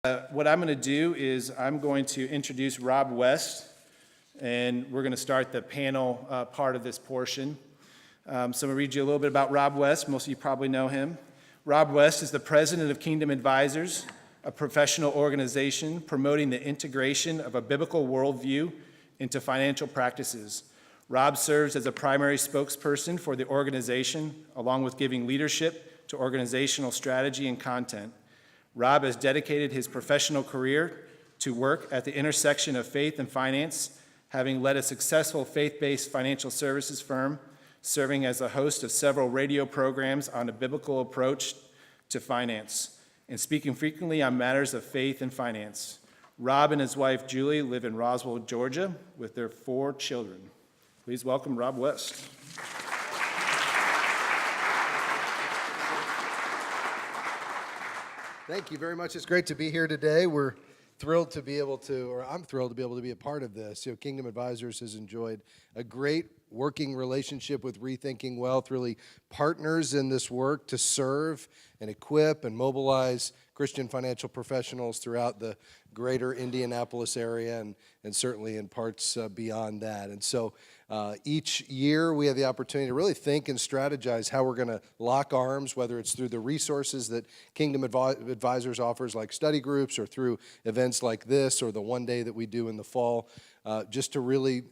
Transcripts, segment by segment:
What I'm going to do is I'm going to introduce Rob West, and we're going to start the panel part of this portion. So I'm going to read you a little bit about Rob West. Most of you probably know him. Rob West is the president of Kingdom Advisors, a professional organization promoting the integration of a biblical worldview into financial practices. Rob serves as a primary spokesperson for the organization, along with giving leadership to organizational strategy and content. Rob has dedicated his professional career to work at the intersection of faith and finance, having led a successful faith-based financial services firm, serving as a host of several radio programs on a biblical approach to finance, and speaking frequently on matters of faith and finance. Rob and his wife, Julie, live in Roswell, Georgia, with their 4 children. Please welcome Rob West. Thank you very much. It's great to be here today. We're thrilled to be able to, or I'm thrilled to be able to be a part of this. You know, Kingdom Advisors has enjoyed a great working relationship with Rethinking Wealth, really partners in this work to serve and equip and mobilize Christian financial professionals throughout the greater Indianapolis area and certainly in parts beyond that. And so each year we have the opportunity to really think and strategize how we're going to lock arms, whether it's through the resources that Kingdom Advisors offers, like study groups, or through events like this, or the one day that we do in the fall, just to really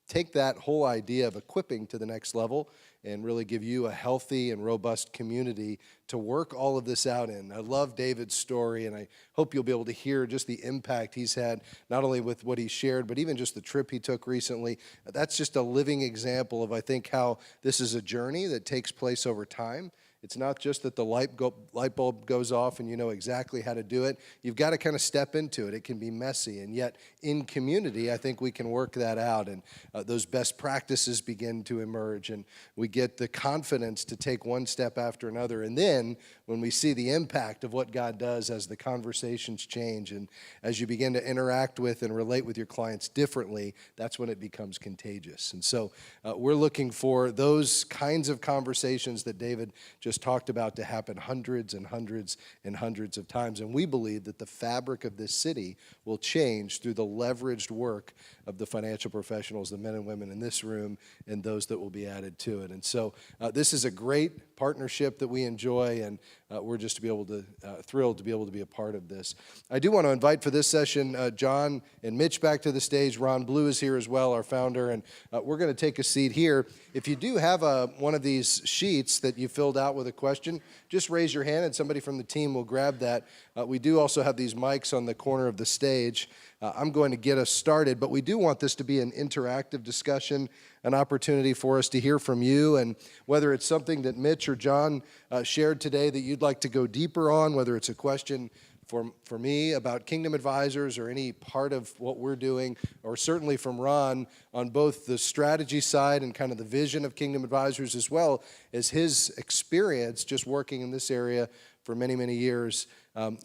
take that whole idea of equipping to the next level and really give you a healthy and robust community to work all of this out in. I love David's story, and I hope you'll be able to hear just the impact he's had, not only with what he shared, but even just the trip he took recently. That's just a living example of, I think, how this is a journey that takes place over time. It's not just that the light bulb goes off and you know exactly how to do it. You've got to kind of step into it. It can be messy, and yet in community, I think we can work that out, and those best practices begin to emerge, and we get the confidence to take one step after another. And then when we see the impact of what God does as the conversations change and as you begin to interact with and relate with your clients differently, that's when it becomes contagious. And so we're looking for those kinds of conversations that David just talked about to happen hundreds and hundreds and hundreds of times. And we believe that the fabric of this city will change through the leveraged work of the financial professionals, the men and women in this room, and those that will be added to it. And so this is a great partnership that we enjoy, and we're just thrilled to be able to be a part of this. I do want to invite for this session John and Mitch back to the stage. Ron Blue is here as well, our founder, and we're going to take a seat here. If you do have one of these sheets that you filled out with a question, just raise your hand and somebody from the team will grab that. We do also have these mics on the corner of the stage. I'm going to get us started, but we do want this to be an interactive discussion, an opportunity for us to hear from you, and whether it's something that Mitch or John shared today that you'd like to go deeper on, whether it's a question for me about Kingdom Advisors or any part of what we're doing, or certainly from Ron on both the strategy side and kind of the vision of Kingdom Advisors, as well as his experience just working in this area for many, many years.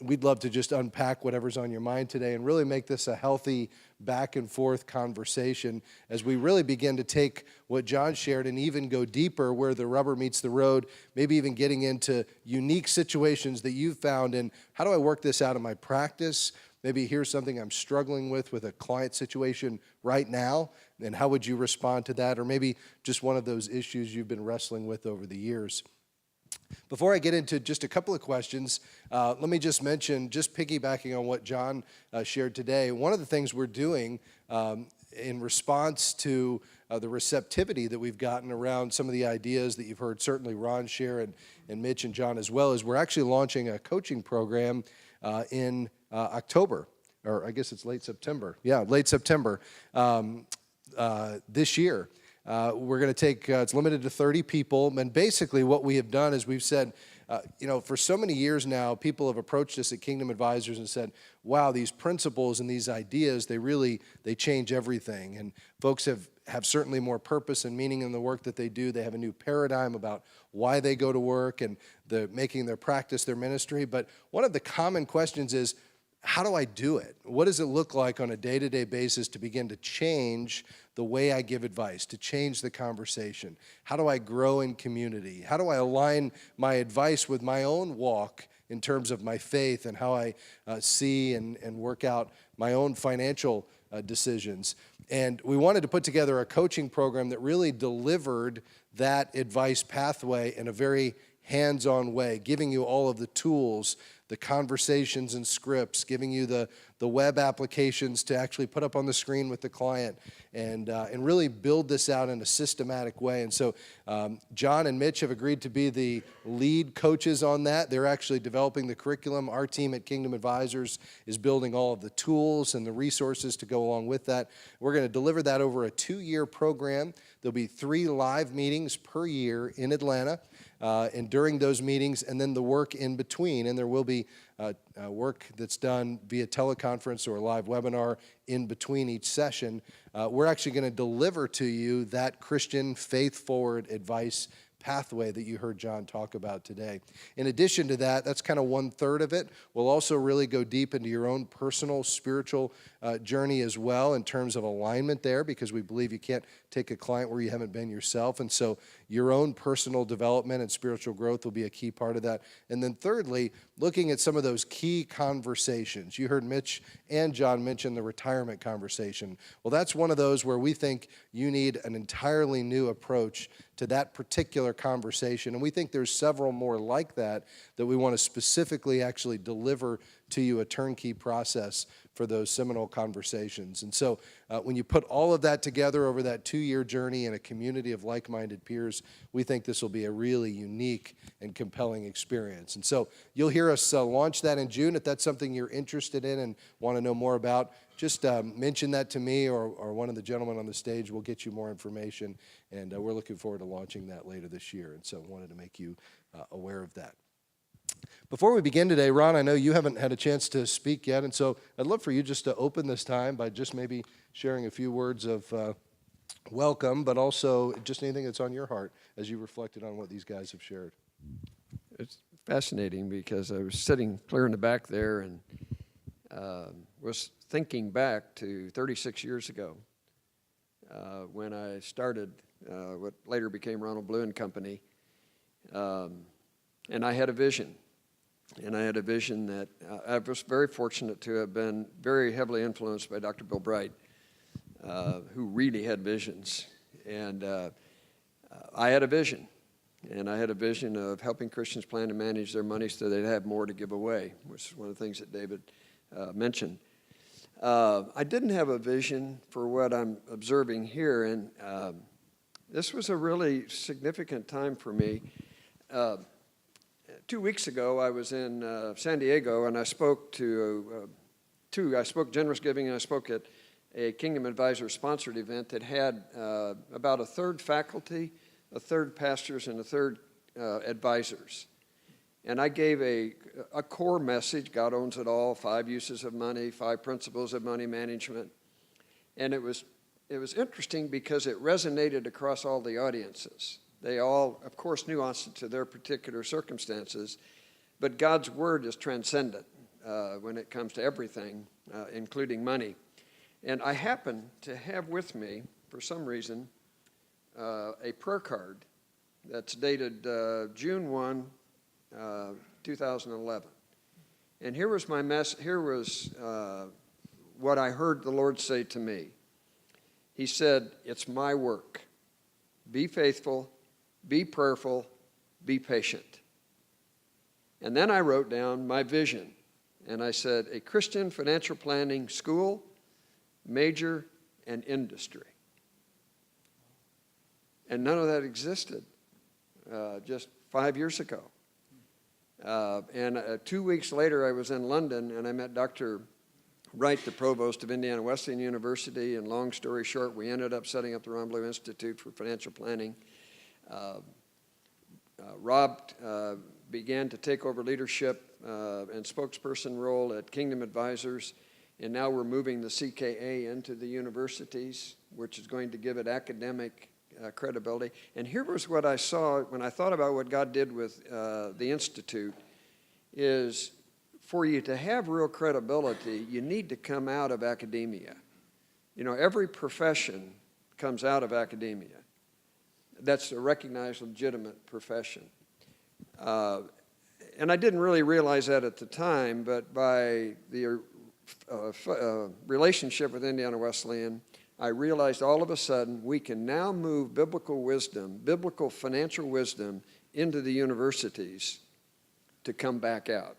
We'd love to just unpack whatever's on your mind today and really make this a healthy back and forth conversation as we really begin to take what John shared and even go deeper where the rubber meets the road, maybe even getting into unique situations that you've found and how do I work this out in my practice? Maybe here's something I'm struggling with a client situation right now, and how would you respond to that? Or maybe just one of those issues you've been wrestling with over the years. Before I get into just a couple of questions, let me just mention, just piggybacking on what John shared today, one of the things we're doing in response to the receptivity that we've gotten around some of the ideas that you've heard, certainly Ron share and Mitch and John as well, is we're actually launching a coaching program in October, or I guess it's late September. Yeah, late September this year. We're going to take, it's limited to 30 people, and basically what we have done is we've said, for so many years now, people have approached us at Kingdom Advisors and said, wow, these principles and these ideas, they change everything, and folks have certainly more purpose and meaning in the work that they do. They have a new paradigm about why they go to work and making their practice their ministry, but one of the common questions is, how do I do it? What does it look like on a day-to-day basis to begin to change the way I give advice, to change the conversation? How do I grow in community? How do I align my advice with my own walk in terms of my faith and how I see and work out my own financial decisions. And we wanted to put together a coaching program that really delivered that advice pathway in a very hands-on way, giving you all of the tools, the conversations and scripts, giving you the web applications to actually put up on the screen with the client, and really build this out in a systematic way. And so John and Mitch have agreed to be the lead coaches on that. They're actually developing the curriculum. Our team at Kingdom Advisors is building all of the tools and the resources to go along with that. We're going to deliver that over a 2-year program. There'll be 3 live meetings per year in Atlanta. And during those meetings, and then the work in between, and there will be work that's done via teleconference or a live webinar in between each session. We're actually going to deliver to you that Christian faith-forward advice pathway that you heard John talk about today. In addition to that, that's kind of 1/3 of it. We'll also really go deep into your own personal spiritual journey as well in terms of alignment there, because we believe you can't take a client where you haven't been yourself. And so your own personal development and spiritual growth will be a key part of that. And then thirdly, looking at some of those key conversations. You heard Mitch and John mention the retirement conversation. Well, that's one of those where we think you need an entirely new approach to that particular conversation. And we think there's several more like that we want to specifically actually deliver to you, a turnkey process for those seminal conversations. And so when you put all of that together over that 2-year journey in a community of like-minded peers, we think this will be a really unique and compelling experience. And so you'll hear us launch that in June. If that's something you're interested in and want to know more about, just mention that to me or one of the gentlemen on the stage. We'll get you more information, and we're looking forward to launching that later this year. And so wanted to make you aware of that. Before we begin today, Ron, I know you haven't had a chance to speak yet, and so I'd love for you just to open this time by just maybe sharing a few words of welcome, but also just anything that's on your heart as you reflected on what these guys have shared. It's fascinating because I was sitting clear in the back there and was thinking back to 36 years ago when I started what later became Ronald Blue and Company. And I had a vision. And I had a vision that I was very fortunate to have been very heavily influenced by Dr. Bill Bright, who really had visions. And I had a vision. And I had a vision of helping Christians plan to manage their money so they'd have more to give away, which is one of the things that David mentioned. I didn't have a vision for what I'm observing here, and this was a really significant time for me. 2 weeks ago, I was in San Diego, and I spoke I spoke Generous Giving, and I spoke at a Kingdom Advisors sponsored event that had about 1/3 faculty, 1/3 pastors, and 1/3 advisors. And I gave a core message: God owns it all, 5 uses of money, 5 principles of money management. And it was interesting because it resonated across all the audiences. They all, of course, nuanced it to their particular circumstances, but God's word is transcendent when it comes to everything, including money. And I happen to have with me, for some reason, a prayer card that's dated June 1, 2011. And here was what I heard the Lord say to me. He said, "It's my work. Be faithful, be prayerful, be patient." And then I wrote down my vision, and I said, a Christian financial planning school, major, and industry. And none of that existed just 5 years ago. And 2 weeks later, I was in London, and I met Dr. Wright, the provost of Indiana Wesleyan University, and long story short, we ended up setting up the Ron Blue Institute for Financial Planning. Rob began to take over leadership and spokesperson role at Kingdom Advisors, and now we're moving the CKA into the universities, which is going to give it academic credibility. And here was what I saw when I thought about what God did with the Institute, is for you to have real credibility, you need to come out of academia. You know, every profession comes out of academia. That's a recognized, legitimate profession. and I didn't really realize that at the time, but by the relationship with Indiana Wesleyan, I realized all of a sudden we can now move biblical wisdom, biblical financial wisdom into the universities to come back out.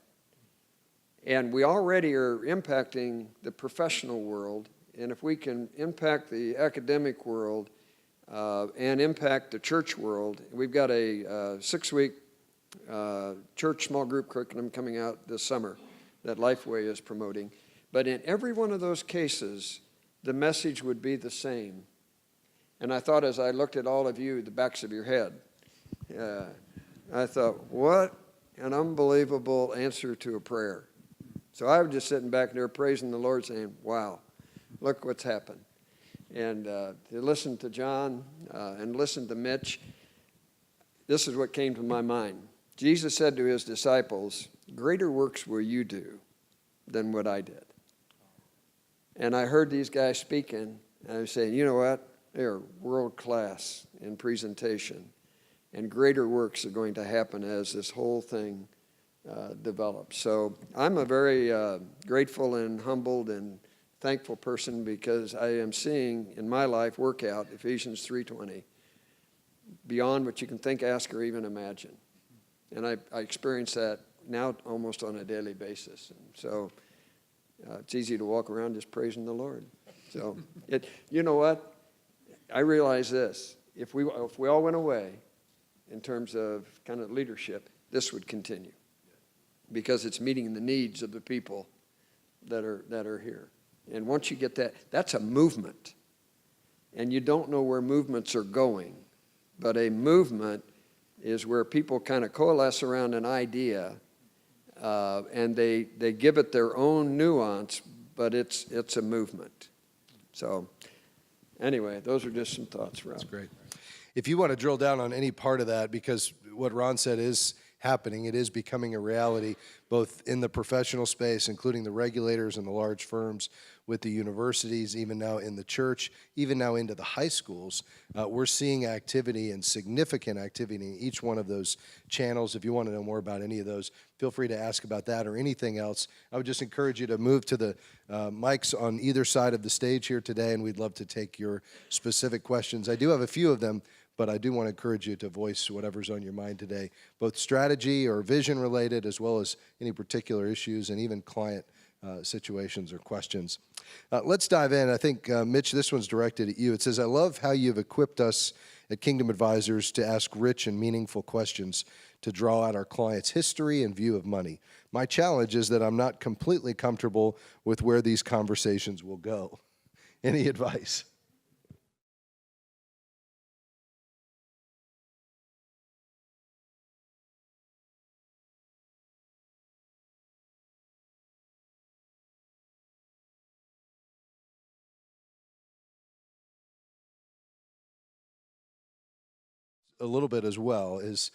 And we already are impacting the professional world, and if we can impact the academic world and impact the church world, we've got a 6-week church small group curriculum coming out this summer that Lifeway is promoting. But in every one of those cases, the message would be the same. And I thought, as I looked at all of you, the backs of your head, I thought, what an unbelievable answer to a prayer. So I was just sitting back there praising the Lord, saying, wow, look what's happened. And to listen to John and listen to Mitch, this is what came to my mind. Jesus said to his disciples, greater works will you do than what I did. And I heard these guys speaking, and I was saying, you know what? They're world class in presentation, and greater works are going to happen as this whole thing develops. So I'm a very grateful and humbled and thankful person, because I am seeing in my life work out Ephesians 3:20 beyond what you can think, ask, or even imagine. And I experience that now almost on a daily basis. And so it's easy to walk around just praising the Lord. So you know what? I realize this. If we all went away in terms of kind of leadership, this would continue, because it's meeting the needs of the people that are here. And once you get that, that's a movement. And you don't know where movements are going, but a movement is where people kind of coalesce around an idea, and they give it their own nuance, but it's a movement. So anyway, those are just some thoughts, Rob. That's great. If you want to drill down on any part of that, because what Ron said is happening, it is becoming a reality, both in the professional space, including the regulators and the large firms, with the universities, even now in the church, even now into the high schools. We're seeing activity, and significant activity, in each one of those channels. If you want to know more about any of those, feel free to ask about that or anything else. I would just encourage you to move to the mics on either side of the stage here today, and we'd love to take your specific questions. I do have a few of them, but I do want to encourage you to voice whatever's on your mind today, both strategy or vision related, as well as any particular issues and even client situations or questions. Let's dive in. I think, Mitch, this one's directed at you. It says, I love how you've equipped us at Kingdom Advisors to ask rich and meaningful questions to draw out our clients' history and view of money. My challenge is that I'm not completely comfortable with where these conversations will go. Any advice? A little bit as well is,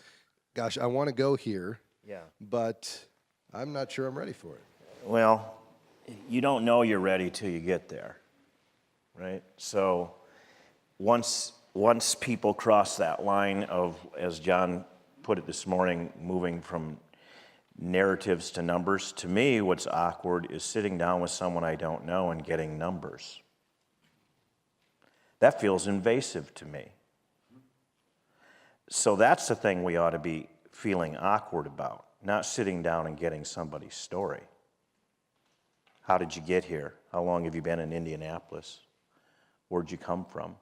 gosh, I want to go here, Yeah. but I'm not sure I'm ready for it. Well, you don't know you're ready till you get there, right? So once people cross that line of, as John put it this morning, moving from narratives to numbers, to me, what's awkward is sitting down with someone I don't know and getting numbers. That feels invasive to me. So that's the thing we ought to be feeling awkward about, not sitting down and getting somebody's story. How did you get here? How long have you been in Indianapolis? Where'd you come from?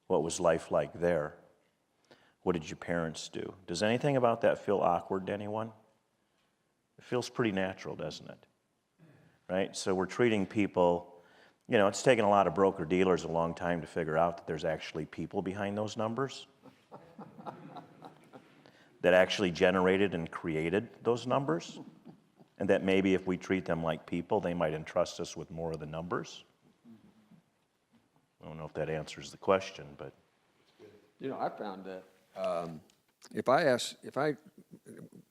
What was life like there? What did your parents do? Does anything about that feel awkward to anyone? It feels pretty natural, doesn't it? Right? So we're treating people, you know, it's taken a lot of broker-dealers a long time to figure out that there's actually people behind those numbers that actually generated and created those numbers, and that maybe if we treat them like people, they might entrust us with more of the numbers. I don't know if that answers the question, but. You know, I found that if I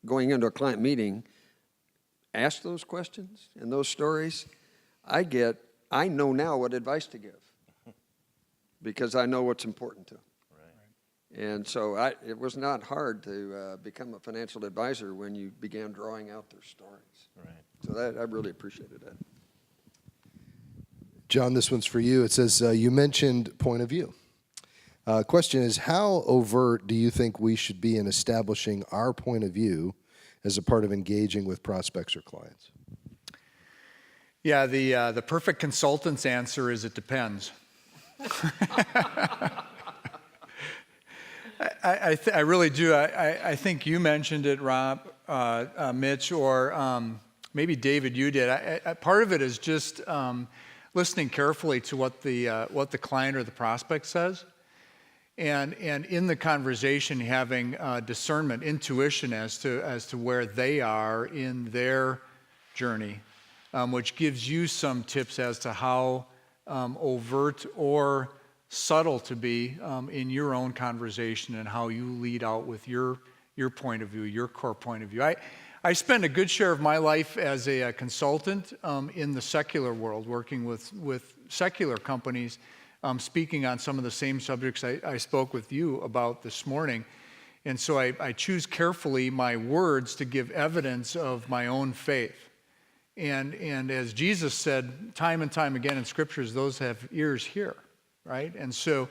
going into a client meeting, ask those questions and those stories, I know now what advice to give, because I know what's important to them. And so it was not hard to become a financial advisor when you began drawing out their stories. Right. So I really appreciated that. John, this one's for you. It says, you mentioned point of view. Question is, how overt do you think we should be in establishing our point of view as a part of engaging with prospects or clients? Yeah, the perfect consultant's answer is it depends. I really do. I think you mentioned it, Rob, Mitch, or maybe David, you did. Part of it is just listening carefully to what the client or the prospect says, and in the conversation having discernment, intuition as to where they are in their journey, which gives you some tips as to how overt or subtle to be in your own conversation and how you lead out with your point of view, your core point of view. I spend a good share of my life as a consultant in the secular world, working with secular companies, speaking on some of the same subjects I spoke with you about this morning. And so I choose carefully my words to give evidence of my own faith. And as Jesus said time and time again in scriptures, those have ears hear, right? And so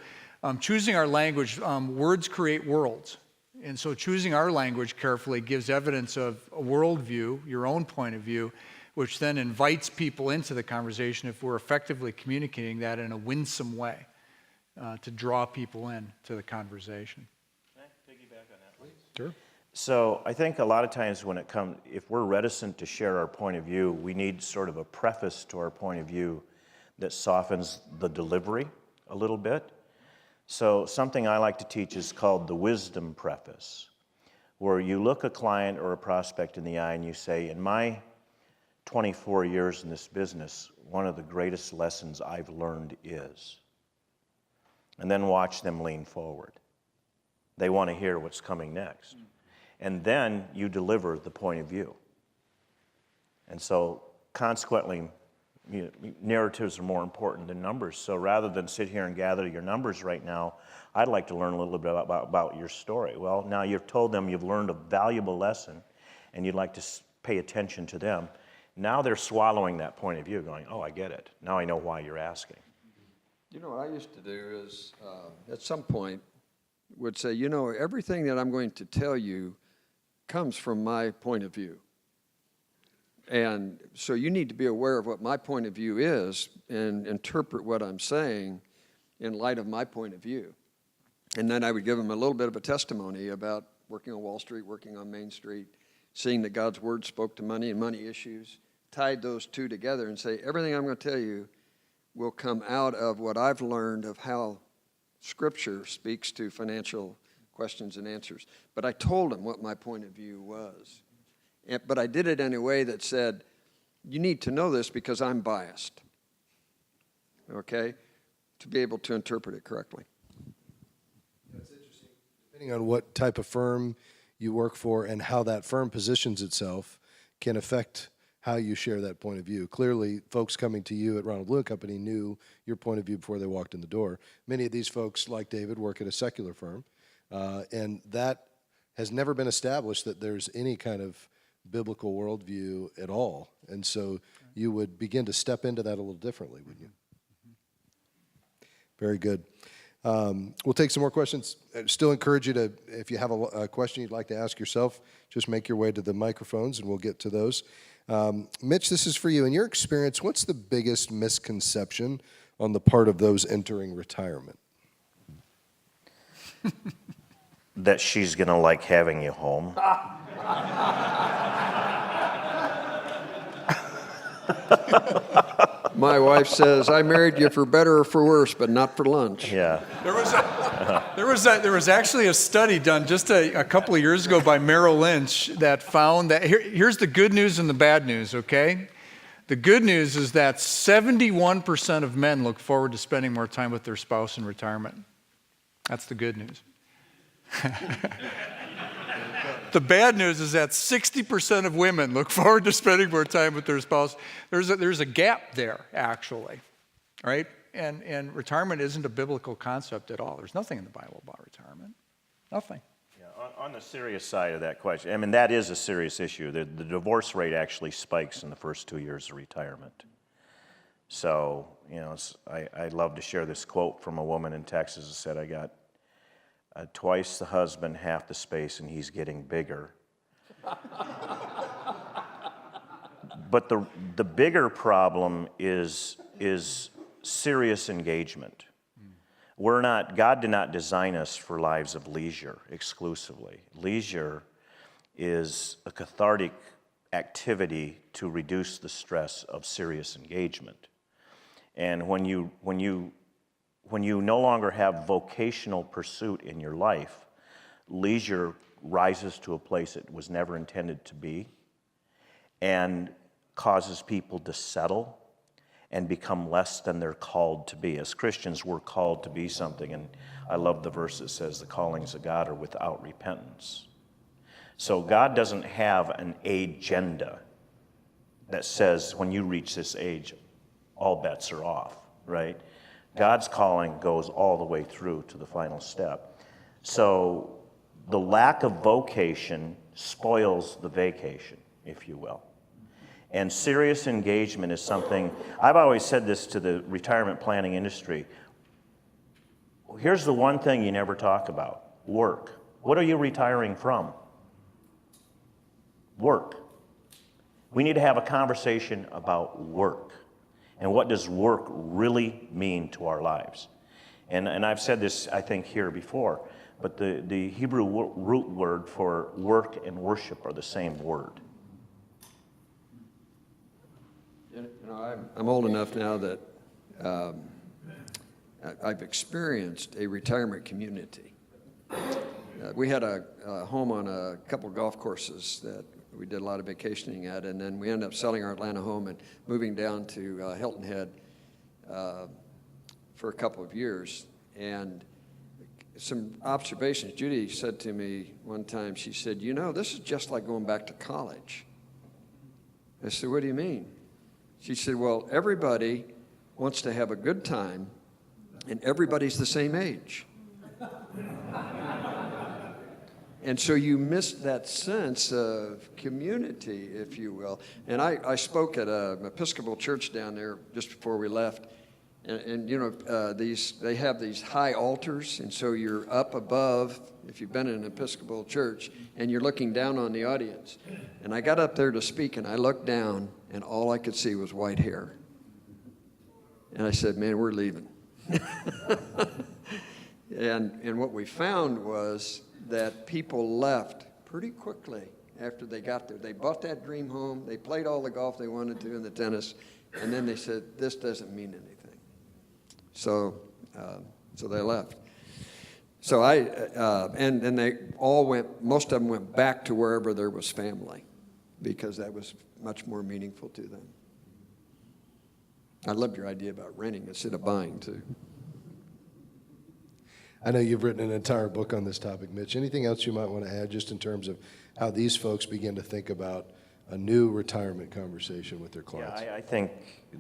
choosing our language, words create worlds. And so choosing our language carefully gives evidence of a worldview, your own point of view, which then invites people into the conversation if we're effectively communicating that in a winsome way to draw people in to the conversation. Can I piggyback on that, please? Sure. So I think a lot of times when it comes, if we're reticent to share our point of view, we need sort of a preface to our point of view that softens the delivery a little bit. So something I like to teach is called the wisdom preface, where you look a client or a prospect in the eye and you say, in my 24 years in this business, one of the greatest lessons I've learned is, and then watch them lean forward. They want to hear what's coming next. And then you deliver the point of view. And so consequently, narratives are more important than numbers. So rather than sit here and gather your numbers right now, I'd like to learn a little bit about your story. Well, now you've told them you've learned a valuable lesson and you'd like to pay attention to them. Now they're swallowing that point of view, going, oh, I get it. Now I know why you're asking. You know, what I used to do is, at some point, would say, you know, everything that I'm going to tell you comes from my point of view. And so you need to be aware of what my point of view is and interpret what I'm saying in light of my point of view. And then I would give them a little bit of a testimony about working on Wall Street, working on Main Street, seeing that God's Word spoke to money and money issues, tied those two together and say, everything I'm going to tell you will come out of what I've learned of how Scripture speaks to financial questions and answers. But I told them what my point of view was. But I did it in a way that said, you need to know this because I'm biased, okay, to be able to interpret it correctly. That's interesting. Depending on what type of firm you work for and how that firm positions itself can affect how you share that point of view. Clearly, folks coming to you at Ronald Blue & Company knew your point of view before they walked in the door. Many of these folks, like David, work at a secular firm, and that has never been established that there's any kind of biblical worldview at all. And so you would begin to step into that a little differently, wouldn't you? Very good. We'll take some more questions. I still encourage you to, if you have a question you'd like to ask yourself, just make your way to the microphones and we'll get to those. Mitch, this is for you. In your experience, what's the biggest misconception on the part of those entering retirement? That she's going to like having you home. My wife says, I married you for better or for worse, but not for lunch. Yeah. There was actually a study done just a couple of years ago by Merrill Lynch that found that, here's the good news and the bad news, okay? The good news is that 71% of men look forward to spending more time with their spouse in retirement. That's the good news. The bad news is that 60% of women look forward to spending more time with their spouse. There's a gap there, actually, right? And retirement isn't a biblical concept at all. There's nothing in the Bible about retirement. Nothing. Yeah, on the serious side of that question, I mean, that is a serious issue. The divorce rate actually spikes in the first 2 years of retirement. So, you know, I'd love to share this quote from a woman in Texas that said, I got twice the husband, half the space, and he's getting bigger. But the bigger problem is serious engagement. God did not design us for lives of leisure exclusively. Leisure is a cathartic activity to reduce the stress of serious engagement. And when you no longer have vocational pursuit in your life, leisure rises to a place it was never intended to be and causes people to settle and become less than they're called to be. As Christians, we're called to be something, and I love the verse that says the callings of God are without repentance. So God doesn't have an agenda that says when you reach this age, all bets are off, right? God's calling goes all the way through to the final step. So the lack of vocation spoils the vacation, if you will. And serious engagement is something, I've always said this to the retirement planning industry. Here's the one thing you never talk about: work. What are you retiring from? Work. We need to have a conversation about work. And what does work really mean to our lives? And I've said this, I think, here before, but the Hebrew root word for work and worship are the same word. You know, I'm old enough now that I've experienced a retirement community. We had a home on a couple of golf courses that we did a lot of vacationing at, and then we ended up selling our Atlanta home and moving down to Hilton Head for a couple of years. And some observations. Judy said to me one time, she said, you know, this is just like going back to college. I said, what do you mean? She said, well, everybody wants to have a good time, and everybody's the same age. And so you missed that sense of community, if you will. And I spoke at an Episcopal church down there just before we left. And you know, they have these high altars, and so you're up above, if you've been in an Episcopal church, and you're looking down on the audience. And I got up there to speak, and I looked down, and all I could see was white hair. And I said, man, we're leaving. And what we found was that people left pretty quickly after they got there. They bought that dream home, they played all the golf they wanted to and the tennis, and then they said, this doesn't mean anything. So they left. So and they all went, most of them went back to wherever there was family, because that was much more meaningful to them. I loved your idea about renting instead of buying, too. I know you've written an entire book on this topic, Mitch. Anything else you might want to add just in terms of how these folks begin to think about a new retirement conversation with their clients? Yeah, I think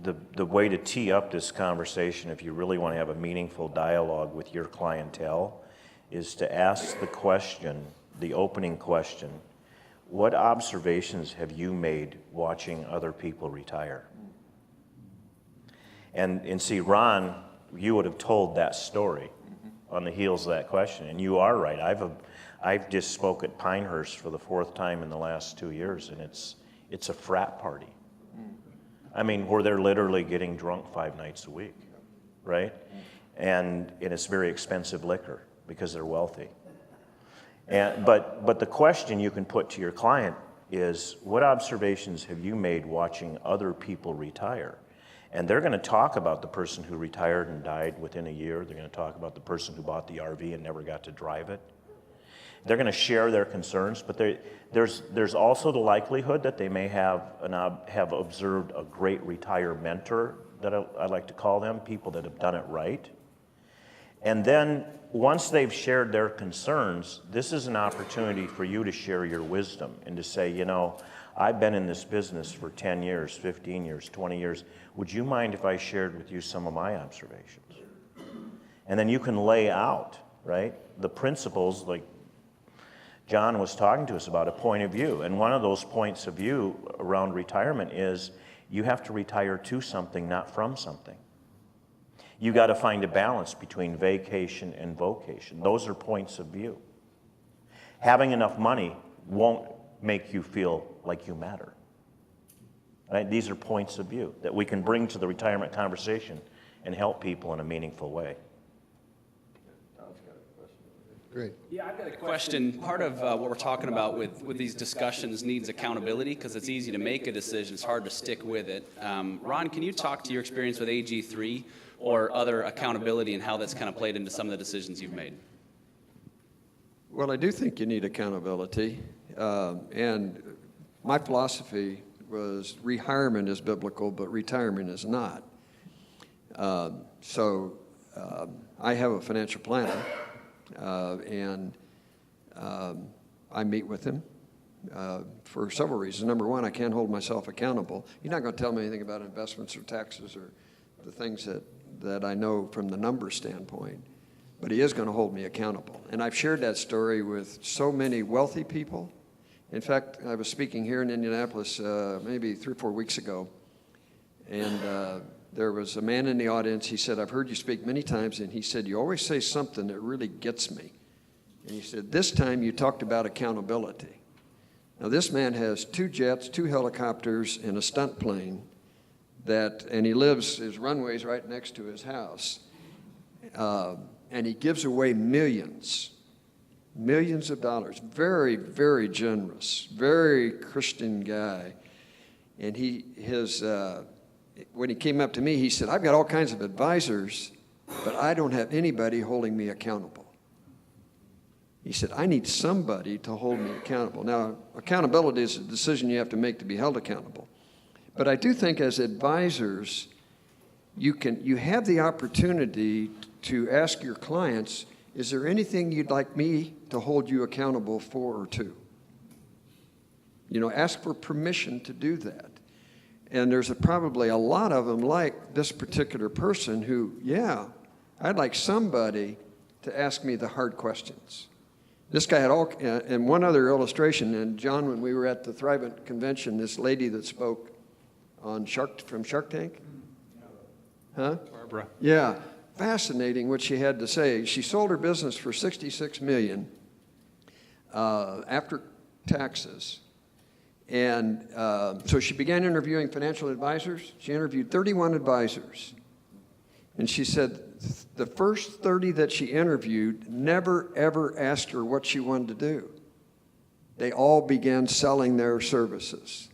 the way to tee up this conversation, if you really want to have a meaningful dialogue with your clientele, is to ask the question, the opening question, what observations have you made watching other people retire? And see, Ron, you would have told that story on the heels of that question, and you are right. I've just spoke at Pinehurst for the 4th time in the last 2 years, and it's a frat party. I mean, where they're literally getting drunk 5 nights a week, right? And it's very expensive liquor because they're wealthy. But the question you can put to your client is, what observations have you made watching other people retire? And they're going to talk about the person who retired and died within a year. They're going to talk about the person who bought the RV and never got to drive it. They're going to share their concerns, but there's also the likelihood that they may have observed a great retire mentor, that I like to call them, people that have done it right. And then once they've shared their concerns, this is an opportunity for you to share your wisdom and to say, you know, I've been in this business for 10 years, 15 years, 20 years. Would you mind if I shared with you some of my observations? And then you can lay out, right, the principles, like John was talking to us about a point of view, and one of those points of view around retirement is you have to retire to something, not from something. You got to find a balance between vacation and vocation. Those are points of view. Having enough money won't make you feel like you matter. Right? These are points of view that we can bring to the retirement conversation and help people in a meaningful way. Great. Yeah, I've got a question. Part of what we're talking about with these discussions needs accountability, because it's easy to make a decision. It's hard to stick with it. Ron, can you talk to your experience with AG3 or other accountability and how that's kind of played into some of the decisions you've made? Well, I do think you need accountability. And my philosophy was rehirement is biblical, but retirement is not. So I have a financial planner, and I meet with him for several reasons. Number one, I can't hold myself accountable. You're not going to tell me anything about investments or taxes or the things that I know from the numbers standpoint, but he is going to hold me accountable. And I've shared that story with so many wealthy people. In fact, I was speaking here in Indianapolis maybe 3 or 4 weeks ago, and there was a man in the audience. He said, "I've heard you speak many times," and he said, "You always say something that really gets me." And he said, "This time you talked about accountability." Now, this man has 2 jets, 2 helicopters, and a stunt plane, and he lives, his runway's right next to his house. And he gives away millions of dollars. Very, very generous, very Christian guy. And when he came up to me, he said, "I've got all kinds of advisors, but I don't have anybody holding me accountable." He said, "I need somebody to hold me accountable." Now, accountability is a decision you have to make to be held accountable. But I do think as advisors, you have the opportunity to ask your clients, "Is there anything you'd like me to hold you accountable for or to?" Ask for permission to do that. And there's probably a lot of them like this particular person who, yeah, I'd like somebody to ask me the hard questions. This guy had and one other illustration, and John, when we were at the Thrivent convention, this lady that spoke from Shark Tank? Huh? Barbara. Yeah, fascinating what she had to say. She sold her business for $66 million after taxes. And so she began interviewing financial advisors. She interviewed 31 advisors. And she said the first 30 that she interviewed never, ever asked her what she wanted to do. They all began selling their services.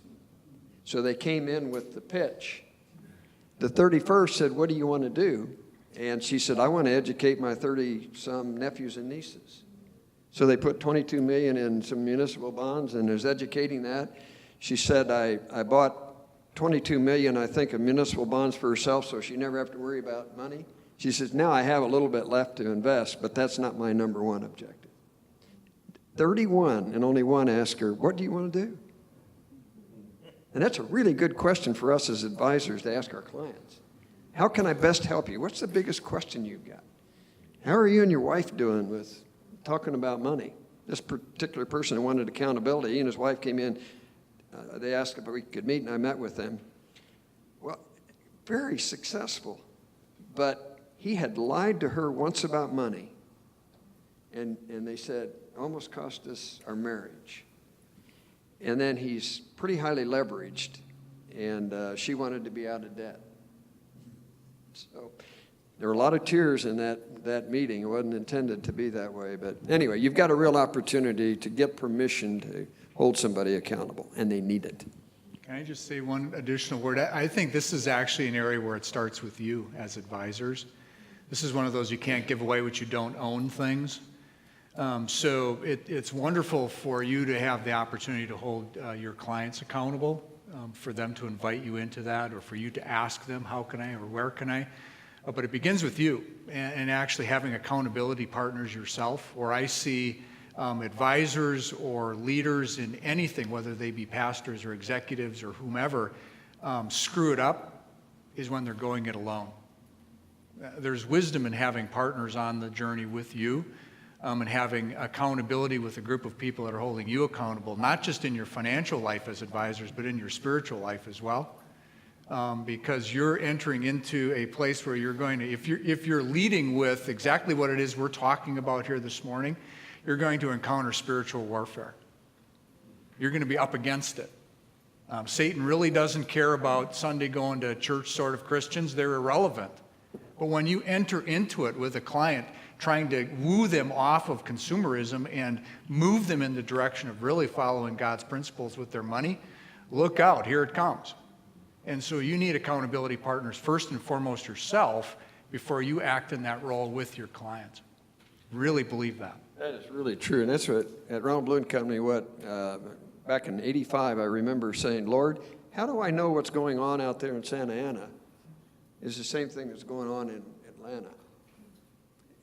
So they came in with the pitch. The 31st said, "What do you want to do?" And she said, "I want to educate my 30-some nephews and nieces." So they put $22 million in some municipal bonds, and is educating that. She said, I bought $22 million, I think, of municipal bonds for herself, so she never have to worry about money. She says, "Now I have a little bit left to invest, but that's not my number one objective." 31, and only one asked her, "What do you want to do?" And that's a really good question for us as advisors to ask our clients. How can I best help you? What's the biggest question you've got? How are you and your wife doing with talking about money? This particular person wanted accountability. He and his wife came in. They asked if we could meet, and I met with them. Well, very successful. But he had lied to her once about money. And they said, almost cost us our marriage. And then he's pretty highly leveraged, and she wanted to be out of debt. So there were a lot of tears in that meeting. It wasn't intended to be that way. But anyway, you've got a real opportunity to get permission to hold somebody accountable, and they need it. Can I just say one additional word? I think this is actually an area where it starts with you as advisors. This is one of those you can't give away what you don't own things. So it's wonderful for you to have the opportunity to hold your clients accountable, for them to invite you into that, or for you to ask them, how can I or where can I? But it begins with you and actually having accountability partners yourself, where I see advisors or leaders in anything, whether they be pastors or executives or whomever, screw it up is when they're going it alone. There's wisdom in having partners on the journey with you. and having accountability with a group of people that are holding you accountable, not just in your financial life as advisors, but in your spiritual life as well. Because you're entering into a place where you're going to, if you're leading with exactly what it is we're talking about here this morning, you're going to encounter spiritual warfare. You're going to be up against it. Satan really doesn't care about Sunday going to church sort of Christians. They're irrelevant. But when you enter into it with a client, trying to woo them off of consumerism and move them in the direction of really following God's principles with their money, look out, here it comes. And so you need accountability partners first and foremost yourself before you act in that role with your clients. Really believe that. That is really true, and that's what, at Ronald Bloom Company, back in '85, I remember saying, Lord, how do I know what's going on out there in Santa Ana is the same thing that's going on in Atlanta?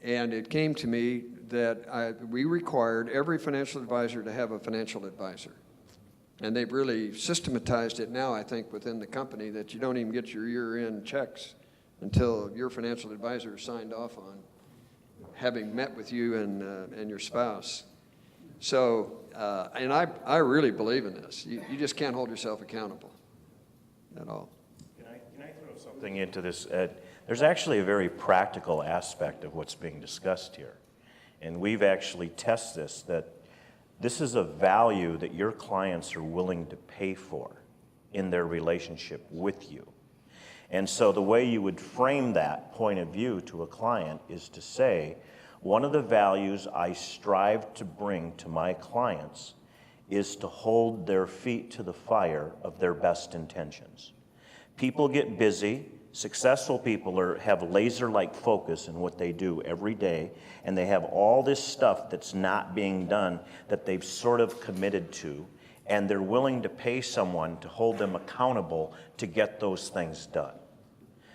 And it came to me that we required every financial advisor to have a financial advisor. And they've really systematized it now, I think, within the company that you don't even get your year-end checks until your financial advisor is signed off on having met with you and your spouse. So, and I really believe in this. You just can't hold yourself accountable at all. Can I throw something into this, Ed? There's actually a very practical aspect of what's being discussed here. And we've actually tested this, that this is a value that your clients are willing to pay for in their relationship with you. And so the way you would frame that point of view to a client is to say, one of the values I strive to bring to my clients is to hold their feet to the fire of their best intentions. People get busy. Successful people have laser-like focus in what they do every day, and they have all this stuff that's not being done that they've sort of committed to, and they're willing to pay someone to hold them accountable to get those things done.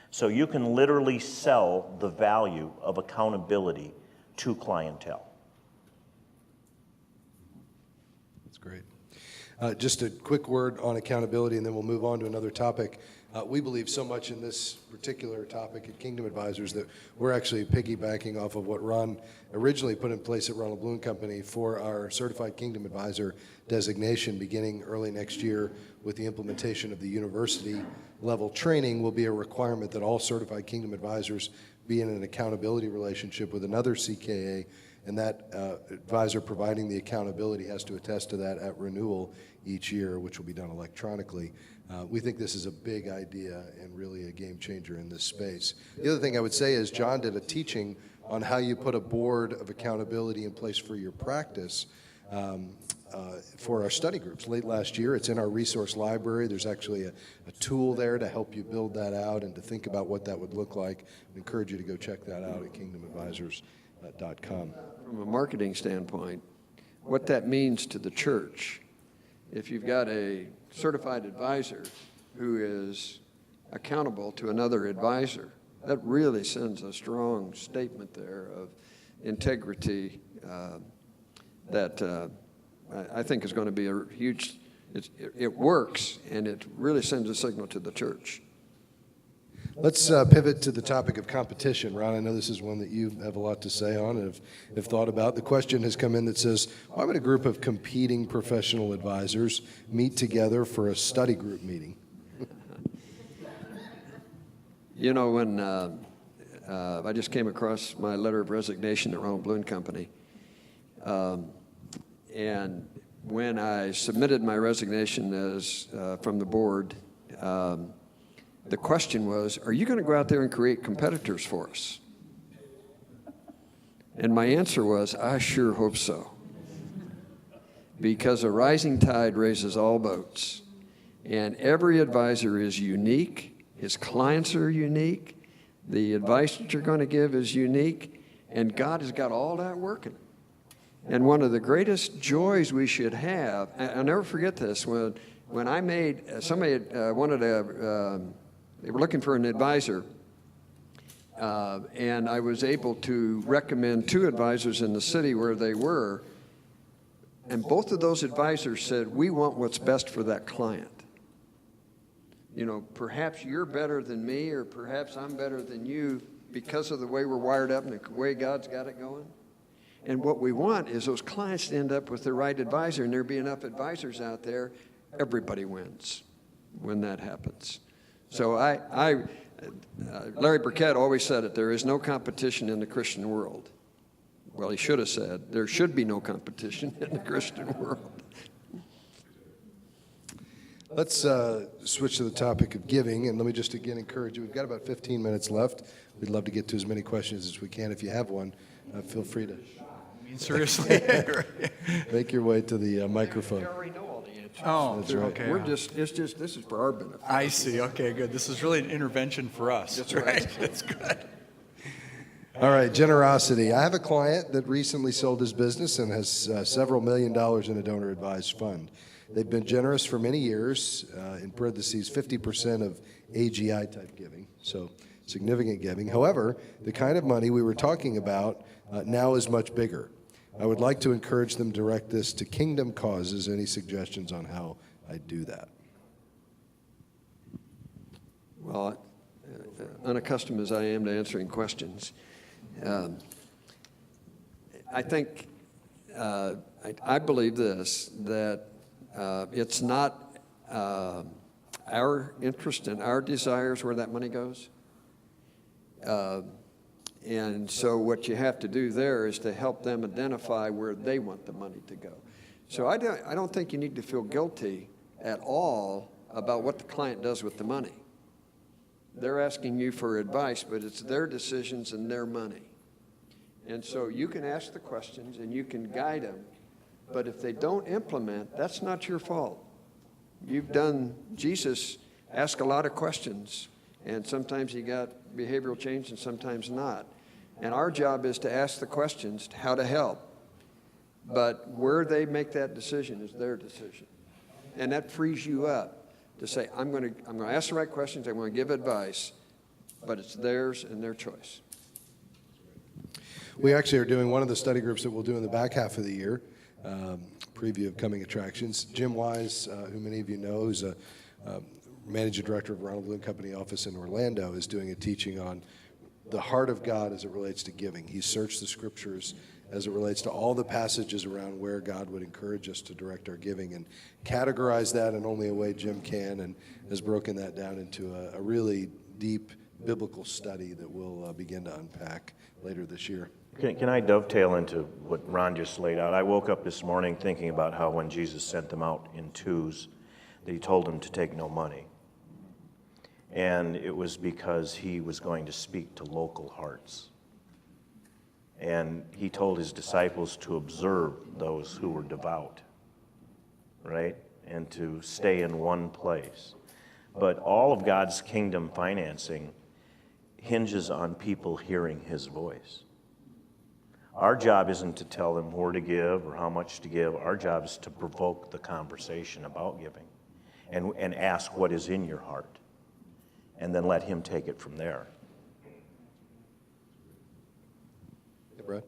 So you can literally sell the value of accountability to clientele. That's great. Just a quick word on accountability, and then we'll move on to another topic. We believe so much in this particular topic at Kingdom Advisors that we're actually piggybacking off of what Ron originally put in place at Ronald Bloom Company for our Certified Kingdom Advisor designation beginning early next year. With the implementation of the university level training will be a requirement that all Certified Kingdom Advisors be in an accountability relationship with another CKA, and that advisor providing the accountability has to attest to that at renewal each year, which will be done electronically. We think this is a big idea and really a game changer in this space. The other thing I would say is John did a teaching on how you put a board of accountability in place for your practice for our study groups late last year. It's in our resource library. There's actually a tool there to help you build that out and to think about what that would look like. I encourage you to go check that out at kingdomadvisors.com. From a marketing standpoint, what that means to the church, if you've got a certified advisor who is accountable to another advisor, that really sends a strong statement there of integrity that I think is going to be a huge, it works, and it really sends a signal to the church. Let's pivot to the topic of competition. Ron, I know this is one that you have a lot to say on and have thought about. The question has come in that says, why would a group of competing professional advisors meet together for a study group meeting? You know, when I just came across my letter of resignation at Ronald Bloom Company, and when I submitted my resignation as from the board, the question was, are you going to go out there and create competitors for us? And my answer was, I sure hope so. Because a rising tide raises all boats. And every advisor is unique. His clients are unique. The advice that you're going to give is unique. And God has got all that working. And one of the greatest joys we should have, I'll never forget this, when I made, somebody wanted to, they were looking for an advisor, and I was able to recommend 2 advisors in the city where they were, and both of those advisors said, we want what's best for that client. You know, perhaps you're better than me, or perhaps I'm better than you because of the way we're wired up and the way God's got it going. And what we want is those clients to end up with the right advisor, and there be enough advisors out there, everybody wins when that happens. So Larry Burkett always said it, there is no competition in the Christian world. Well, he should have said, there should be no competition in the Christian world. Let's switch to the topic of giving, and let me just again encourage you. We've got about 15 minutes left. We'd love to get to as many questions as we can. If you have one, feel free to Seriously? make your way to the microphone. We already know all the answers. Oh, That's right. okay. It's just, this is for our benefit. I see. Okay, good. This is really an intervention for us. That's right. That's good. All right, generosity. I have a client that recently sold his business and has several $1 million in a donor-advised fund. They've been generous for many years, in parentheses, 50% of AGI-type giving, so significant giving. However, the kind of money we were talking about now is much bigger. I would like to encourage them to direct this to kingdom causes. Any suggestions on how I do that? Well, unaccustomed as I am to answering questions, I think, I believe this, that it's not our interest and our desires where that money goes. And so what you have to do there is to help them identify where they want the money to go. So I don't think you need to feel guilty at all about what the client does with the money. They're asking you for advice, but it's their decisions and their money. And so you can ask the questions and you can guide them, but if they don't implement, that's not your fault. Jesus asked a lot of questions, and sometimes he got behavioral change and sometimes not. And our job is to ask the questions, how to help. But where they make that decision is their decision. And that frees you up to say, I'm going to ask the right questions, I'm going to give advice, but it's theirs and their choice. We actually are doing one of the study groups that we'll do in the back half of the year, preview of coming attractions. Jim Wise, who many of you know, who's a managing director of Ronald Bloom Company office in Orlando, is doing a teaching on the heart of God as it relates to giving. He's searched the scriptures as it relates to all the passages around where God would encourage us to direct our giving and categorize that in only a way Jim can, and has broken that down into a really deep biblical study that we'll begin to unpack later this year. Can I dovetail into what Ron just laid out? I woke up this morning thinking about how when Jesus sent them out in twos, that he told them to take no money. And it was because he was going to speak to local hearts. And he told his disciples to observe those who were devout, right? And to stay in one place. But all of God's kingdom financing hinges on people hearing his voice. Our job isn't to tell them where to give or how much to give. Our job is to provoke the conversation about giving and ask what is in your heart, and then let him take it from there. Hey, Brad?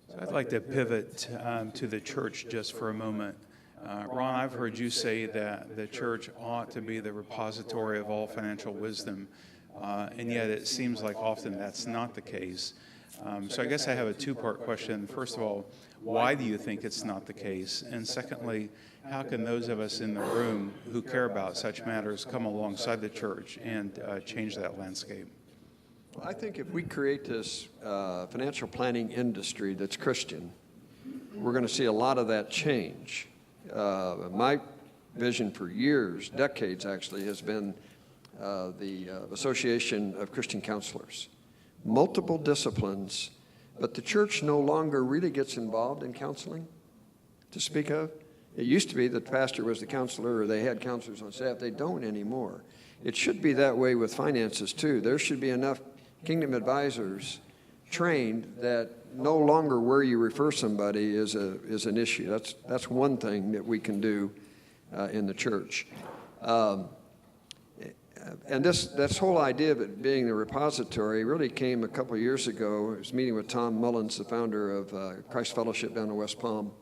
So I'd like to pivot to the church just for a moment. Ron, I've heard you say that the church ought to be the repository of all financial wisdom, and yet it seems like often that's not the case. So I guess I have a two-part question. First of all, why do you think it's not the case? And secondly, how can those of us in the room who care about such matters come alongside the church and change that landscape? Well, I think if we create this financial planning industry that's Christian, we're going to see a lot of that change. My vision for years, decades actually, has been the Association of Christian Counselors. Multiple disciplines, but the church no longer really gets involved in counseling to speak of. It used to be that the pastor was the counselor or they had counselors on staff. They don't anymore. It should be that way with finances too. There should be enough kingdom advisors trained that no longer where you refer somebody is an issue. That's one thing that we can do in the church. And this whole idea of it being the repository really came a couple of years ago. I was meeting with Tom Mullins, the founder of Christ Fellowship down in West Palm.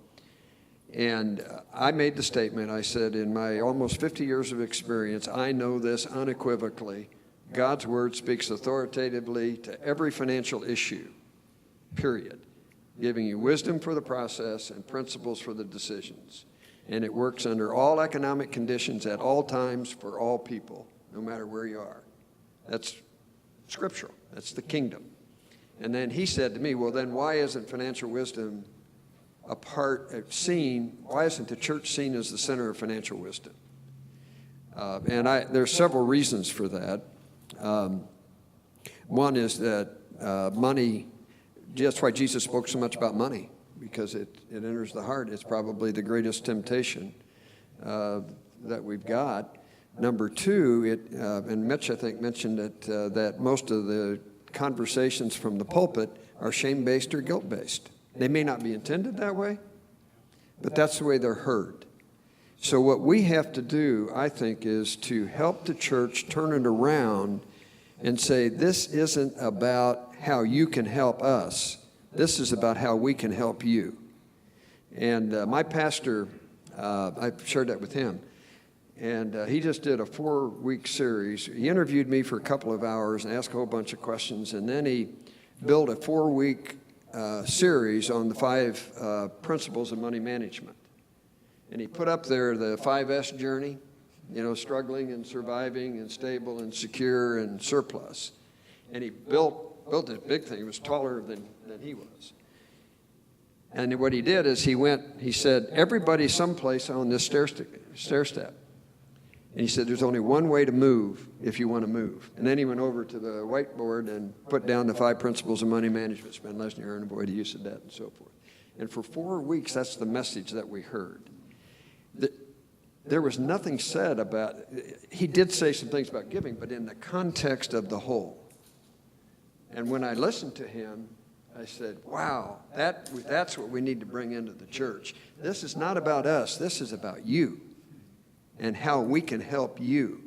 And I made the statement, I said, in my almost 50 years of experience, I know this unequivocally. God's word speaks authoritatively to every financial issue, period. giving you wisdom for the process and principles for the decisions. And it works under all economic conditions at all times for all people, no matter where you are. That's scriptural. That's the kingdom. And then he said to me, well, then why isn't financial wisdom why isn't the church seen as the center of financial wisdom? There's several reasons for that. One is that money, that's why Jesus spoke so much about money, because it enters the heart. It's probably the greatest temptation that we've got. Number two, and Mitch, I think, mentioned that most of the conversations from the pulpit are shame-based or guilt-based. They may not be intended that way, but that's the way they're heard. So what we have to do, I think, is to help the church turn it around and say, this isn't about how you can help us. This is about how we can help you. And my pastor, I shared that with him, and he just did a 4-week series. He interviewed me for a couple of hours and asked a whole bunch of questions, and then he built a 4-week series on the 5 principles of money management. And he put up there the 5S journey, struggling and surviving and stable and secure and surplus. And he built this big thing. It was taller than he was. And what he did is he said, everybody someplace on this stair step. And he said, there's only one way to move if you want to move. And then he went over to the whiteboard and put down the 5 principles of money management: spend less than you earn, avoid the use of debt, and so forth. And for 4 weeks, that's the message that we heard. There was nothing said about, he did say some things about giving, but in the context of the whole. And when I listened to him, I said, wow, that's what we need to bring into the church. This is not about us. This is about you and how we can help you.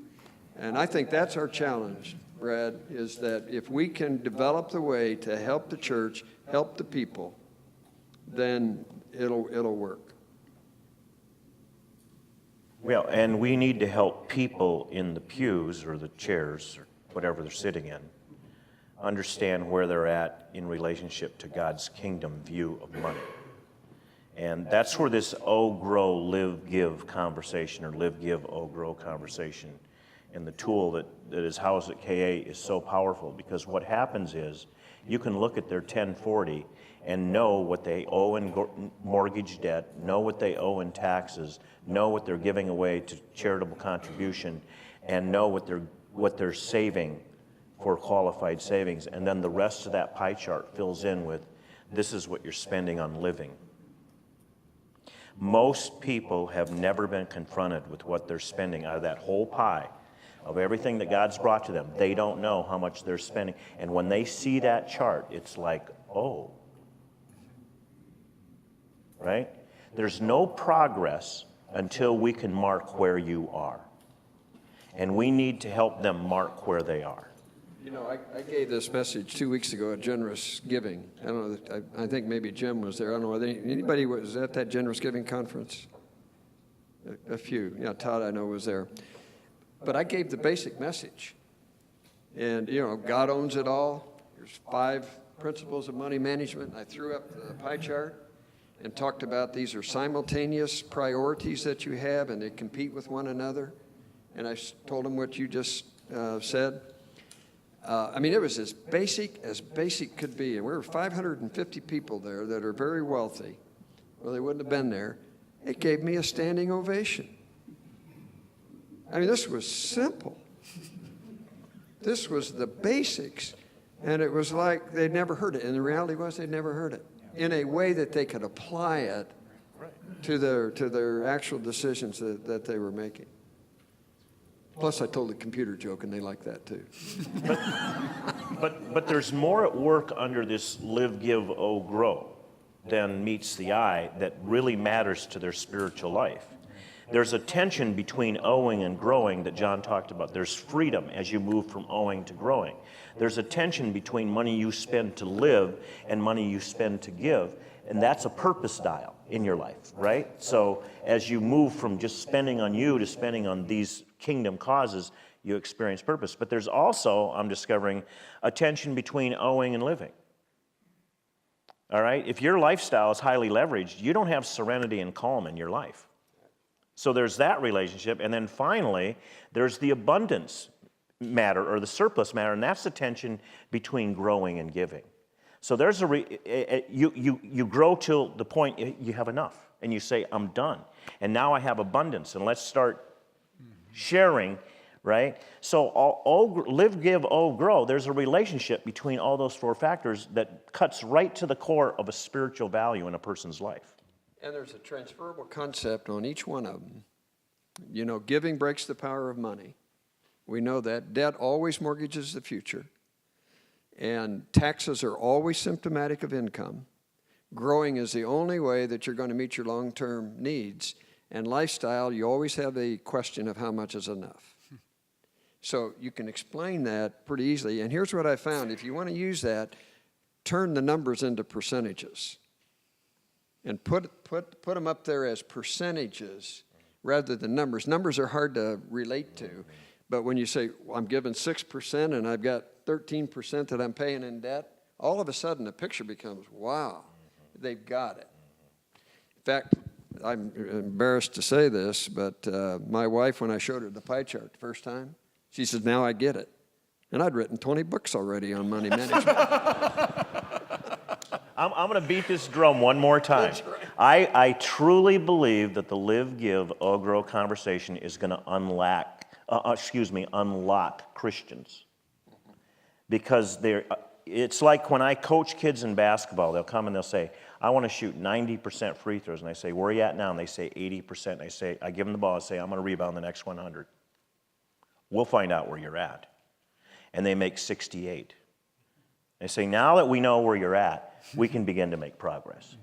And I think that's our challenge, Brad, is that if we can develop the way to help the church, help the people, then it'll work. Well, and we need to help people in the pews or the chairs or whatever they're sitting in understand where they're at in relationship to God's kingdom view of money. And that's where this grow, live, give conversation, or live, give, grow conversation, and the tool that is housed at KA is so powerful, because what happens is you can look at their 1040 and know what they owe in mortgage debt, know what they owe in taxes, know what they're giving away to charitable contribution, and know what they're saving for qualified savings. And then the rest of that pie chart fills in with, this is what you're spending on living. Most people have never been confronted with what they're spending out of that whole pie of everything that God's brought to them. They don't know how much they're spending. And when they see that chart, it's like, oh. Right? There's no progress until we can mark where you are. And we need to help them mark where they are. I gave this message 2 weeks ago at Generous Giving. I don't know, I think maybe Jim was there. I don't know whether anybody was at that Generous Giving conference. A few. Todd, I know, was there. But I gave the basic message. And, God owns it all. There's 5 principles of money management. I threw up the pie chart and talked about these are simultaneous priorities that you have, and they compete with one another. And I told them what you just said. It was as basic could be. And we were 550 people there that are very wealthy. Well, they wouldn't have been there. It gave me a standing ovation. This was simple. This was the basics. And it was like they'd never heard it. And the reality was they'd never heard it in a way that they could apply it to their actual decisions that they were making. Plus, I told a computer joke, and they like that too. But there's more at work under this live, give, grow than meets the eye that really matters to their spiritual life. There's a tension between owing and growing that John talked about. There's freedom as you move from owing to growing. There's a tension between money you spend to live and money you spend to give, and that's a purpose dial in your life, right? So as you move from just spending on you to spending on these kingdom causes, you experience purpose. But there's also, I'm discovering, a tension between owing and living. All right? If your lifestyle is highly leveraged, you don't have serenity and calm in your life. So there's that relationship. And then finally, there's the abundance matter or the surplus matter, and that's the tension between growing and giving. So there's you grow till the point you have enough, and you say, I'm done. And now I have abundance, and let's start sharing, right? So live, give, grow. There's a relationship between all those four factors that cuts right to the core of a spiritual value in a person's life. And there's a transferable concept on each one of them. You know, giving breaks the power of money. We know that. Debt always mortgages the future. And taxes are always symptomatic of income. Growing is the only way that you're going to meet your long-term needs. And lifestyle, you always have a question of how much is enough. So you can explain that pretty easily. And here's what I found. If you want to use that, turn the numbers into percentages. And put them up there as percentages rather than numbers. Numbers are hard to relate to. But when you say, well, I'm given 6% and I've got 13% that I'm paying in debt, all of a sudden the picture becomes, wow, they've got it. In fact, I'm embarrassed to say this, but my wife, when I showed her the pie chart the first time, she said, now I get it. And I'd written 20 books already on money management. I'm going to beat this drum one more time. That's right. I truly believe that the live, give, grow conversation is going to unlock Christians. Because it's like when I coach kids in basketball, they'll come and they'll say, I want to shoot 90% free throws. And I say, where are you at now? And they say 80%. And I give them the ball and say, I'm going to rebound the next 100. We'll find out where you're at. And they make 68. They say, now that we know where you're at, we can begin to make progress.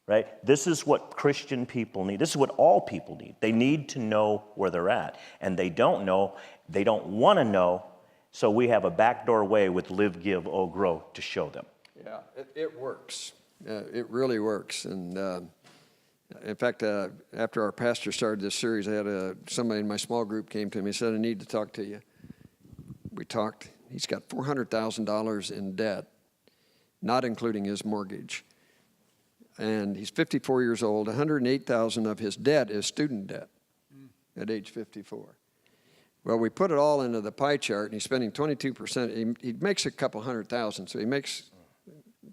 Right? This is what Christian people need. This is what all people need. They need to know where they're at. And they don't know, they don't want to know, so we have a backdoor way with live, give, grow to show them. Yeah, it works. It really works. And in fact, after our pastor started this series, I had somebody in my small group came to me and said, I need to talk to you. We talked. He's got $400,000 in debt, not including his mortgage. And he's 54 years old. $108,000 of his debt is student debt at age 54. Well, we put it all into the pie chart, and he's spending 22%. He makes a couple $100,000, so he makes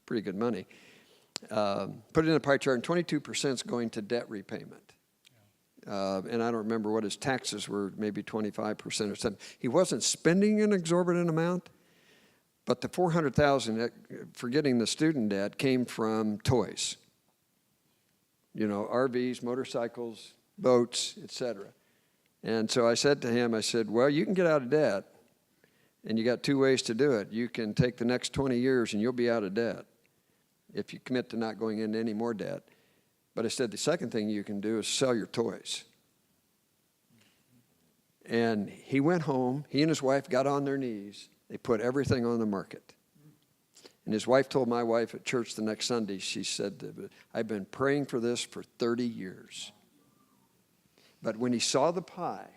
pretty good money. Put it in the pie chart, and 22% is going to debt repayment. And I don't remember what his taxes were, maybe 25% or something. He wasn't spending an exorbitant amount, but the $400,000, forgetting the student debt, came from toys. You know, RVs, motorcycles, boats, etc. And so I said to him, I said, well, you can get out of debt, and you got two ways to do it. You can take the next 20 years, and you'll be out of debt if you commit to not going into any more debt. But I said the second thing you can do is sell your toys. And he went home. He and his wife got on their knees. They put everything on the market. And his wife told my wife at church the next Sunday, she said, I've been praying for this for 30 years. But when he saw the pie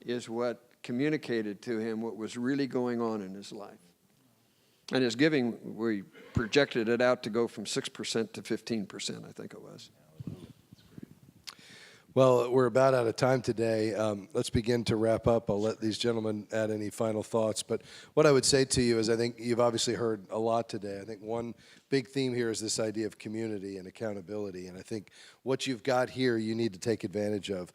is what communicated to him what was really going on in his life. And his giving, we projected it out to go from 6% to 15%, I think it was. Well, we're about out of time today. Let's begin to wrap up. I'll let these gentlemen add any final thoughts. But what I would say to you is I think you've obviously heard a lot today. I think one big theme here is this idea of community and accountability. And I think what you've got here, you need to take advantage of.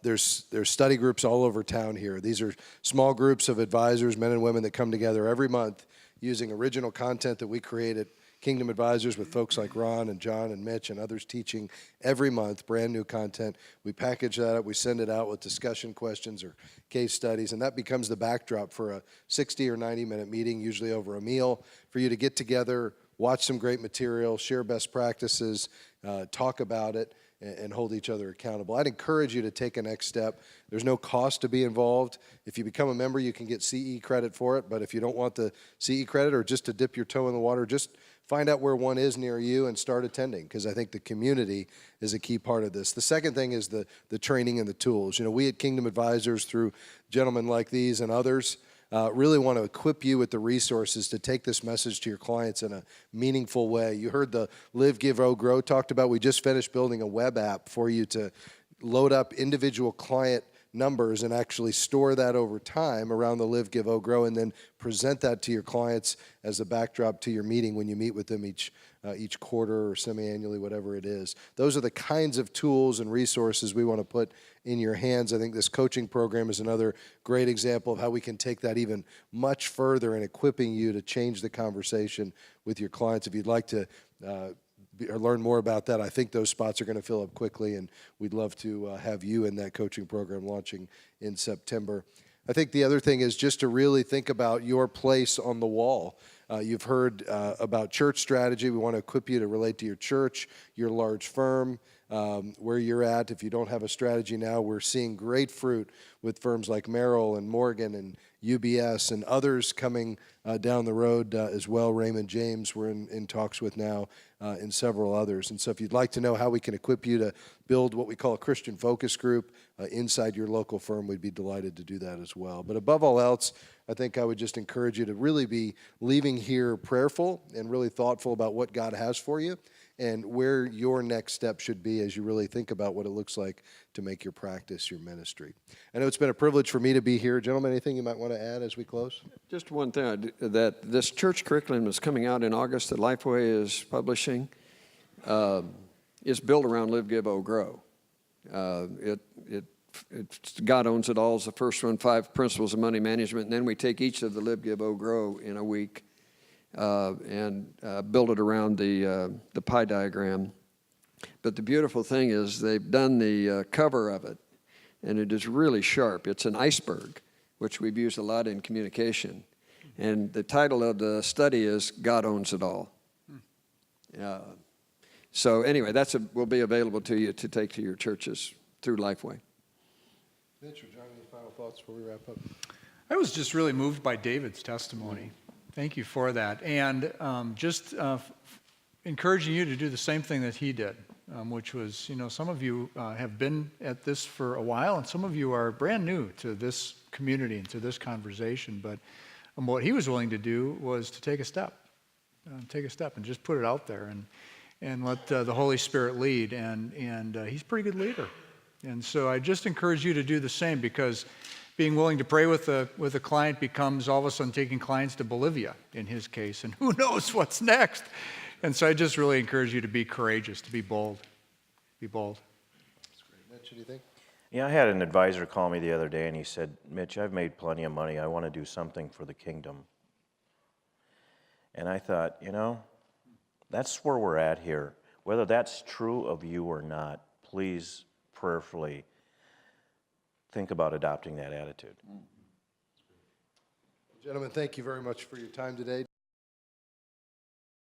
There's study groups all over town here. These are small groups of advisors, men and women that come together every month using original content that we create at Kingdom Advisors with folks like Ron and John and Mitch and others teaching every month brand new content. We package that up, we send it out with discussion questions or case studies, and that becomes the backdrop for a 60 or 90-minute meeting, usually over a meal, for you to get together, watch some great material, share best practices, talk about it, and hold each other accountable. I'd encourage you to take a next step. There's no cost to be involved. If you become a member, you can get CE credit for it, but if you don't want the CE credit or just to dip your toe in the water, just find out where one is near you and start attending, because I think the community is a key part of this. The second thing is the training and the tools. You know, we at Kingdom Advisors, through gentlemen like these and others, really want to equip you with the resources to take this message to your clients in a meaningful way. You heard the Live, Give, Grow talked about. We just finished building a web app for you to load up individual client numbers and actually store that over time around the Live, Give, Grow, and then present that to your clients as a backdrop to your meeting when you meet with them each quarter or semi-annually, whatever it is. Those are the kinds of tools and resources we want to put in your hands. I think this coaching program is another great example of how we can take that even much further in equipping you to change the conversation with your clients. If you'd like to or learn more about that, I think those spots are going to fill up quickly, and we'd love to have you in that coaching program launching in September. I think the other thing is just to really think about your place on the wall. You've heard about church strategy. We want to equip you to relate to your church, your large firm, where you're at. If you don't have a strategy now, we're seeing great fruit with firms like Merrill and Morgan and UBS and others coming down the road as well. Raymond James we're in talks with now and several others. And so if you'd like to know how we can equip you to build what we call a Christian focus group inside your local firm, we'd be delighted to do that as well. But above all else, I think I would just encourage you to really be leaving here prayerful and really thoughtful about what God has for you and where your next step should be as you really think about what it looks like to make your practice your ministry. I know it's been a privilege for me to be here. Gentlemen, anything you might want to add as we close? Just one thing, that this church curriculum is coming out in August that Lifeway is publishing. It's built around Live, Give, Grow. God Owns It All is the first one, 5 principles of money management, and then we take each of the Live, Give, Grow in a week and build it around the pie diagram. But the beautiful thing is they've done the cover of it, and it is really sharp. It's an iceberg, which we've used a lot in communication. And the title of the study is God Owns It All. So anyway, will be available to you to take to your churches through Lifeway. Mitch or John, any final thoughts before we wrap up? I was just really moved by David's testimony. Thank you for that. And just encouraging you to do the same thing that he did, which was, some of you have been at this for a while, and some of you are brand new to this community and to this conversation. But what he was willing to do was to take a step and just put it out there and let the Holy Spirit lead. And he's a pretty good leader. And so I just encourage you to do the same, because being willing to pray with a client becomes all of a sudden taking clients to Bolivia in his case, and who knows what's next. And so I just really encourage you to be courageous, to be bold. Be bold. That's great. Mitch, anything? Yeah, I had an advisor call me the other day, and he said, Mitch, I've made plenty of money. I want to do something for the kingdom. And I thought, that's where we're at here. Whether that's true of you or not, please prayerfully think about adopting that attitude. Gentlemen, thank you very much for your time today.